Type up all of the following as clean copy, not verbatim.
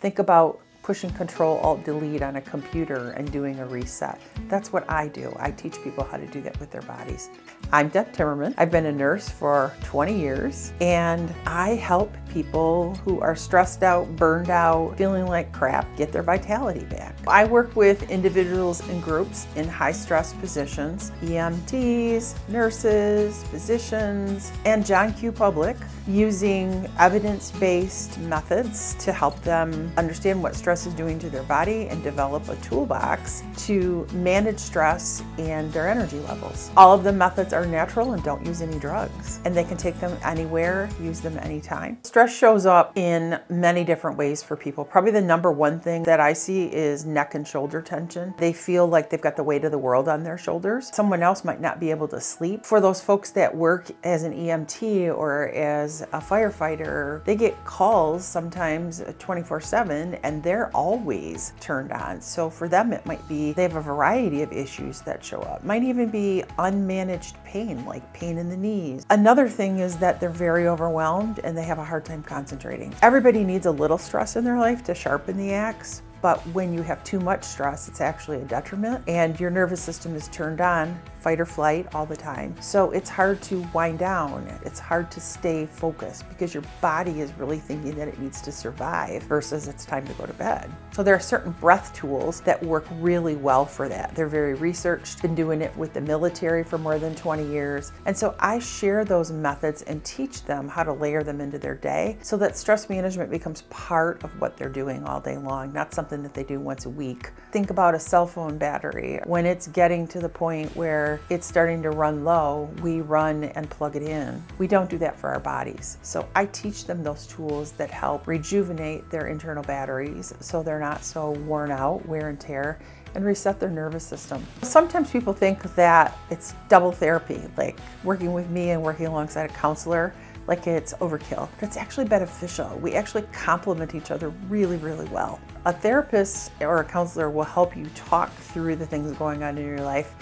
Think about pushing Control-Alt-Delete on a computer and doing a reset. That's what I do. I teach people how to do that with their bodies. I'm Deb Timmerman. I've been a nurse for 20 years, and I help people who are stressed out, burned out, feeling like crap, get their vitality back. I work with individuals and groups in high-stress positions, EMTs, nurses, physicians, and John Q. Public, using evidence-based methods to help them understand what stress is doing to their body and develop a toolbox to manage stress and their energy levels. All of the methods are natural and don't use any drugs, and they can take them anywhere, use them anytime. Stress shows up in many different ways for people. Probably the number one thing that I see is neck and shoulder tension. They feel like they've got the weight of the world on their shoulders. Someone else might not be able to sleep. For those folks that work as an EMT or as a firefighter, they get calls sometimes 24/7 and they're always turned on. So for them, it might be they have a variety of issues that show up. Might even be unmanaged pain, like pain in the knees. Another thing is that they're very overwhelmed and they have a hard time concentrating. Everybody needs a little stress in their life to sharpen the axe, but when you have too much stress, it's actually a detriment, and your nervous system is turned on, fight or flight all the time. So it's hard to wind down. It's hard to stay focused because your body is really thinking that it needs to survive versus it's time to go to bed. So there are certain breath tools that work really well for that. They're very researched, been doing it with the military for more than 20 years. And so I share those methods and teach them how to layer them into their day so that stress management becomes part of what they're doing all day long, not something that they do once a week. Think about a cell phone battery. When it's getting to the point where it's starting to run low, we run and plug it in. We don't do that for our bodies. So I teach them those tools that help rejuvenate their internal batteries so they're not so worn out, wear and tear, and reset their nervous system. Sometimes people think that it's double therapy, like working with me and working alongside a counselor, like it's overkill. That's actually beneficial. We actually complement each other really, really well. A therapist or a counselor will help you talk through the things going on in your life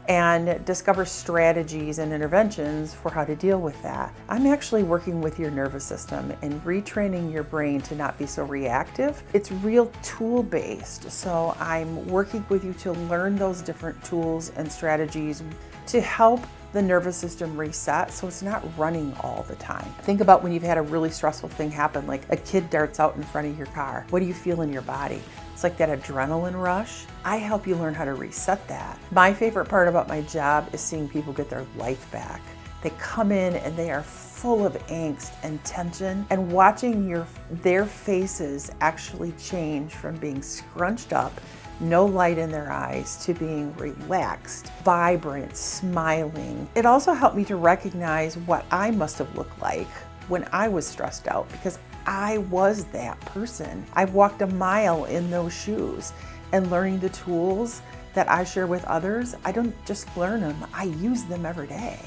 and discover strategies and interventions for how to deal with that. I'm actually working with your nervous system and retraining your brain to not be so reactive. It's real tool-based, so I'm working with you to learn those different tools and strategies to help the nervous system reset so it's not running all the time. Think about when you've had a really stressful thing happen, like a kid darts out in front of your car. What do you feel in your body? It's like that adrenaline rush. I help you learn how to reset that. My favorite part about my job is seeing people get their life back. They come in and they are full of angst and tension, and watching their faces actually change from being scrunched up, no light in their eyes, to being relaxed, vibrant, smiling. It also helped me to recognize what I must have looked like when I was stressed out, because I was that person. I've walked a mile in those shoes, and learning the tools that I share with others, I don't just learn them, I use them every day.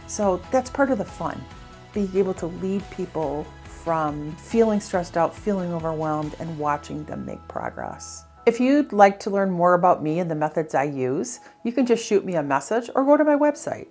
So that's part of the fun, being able to lead people from feeling stressed out, feeling overwhelmed, and watching them make progress. If you'd like to learn more about me and the methods I use, you can just shoot me a message or go to my website.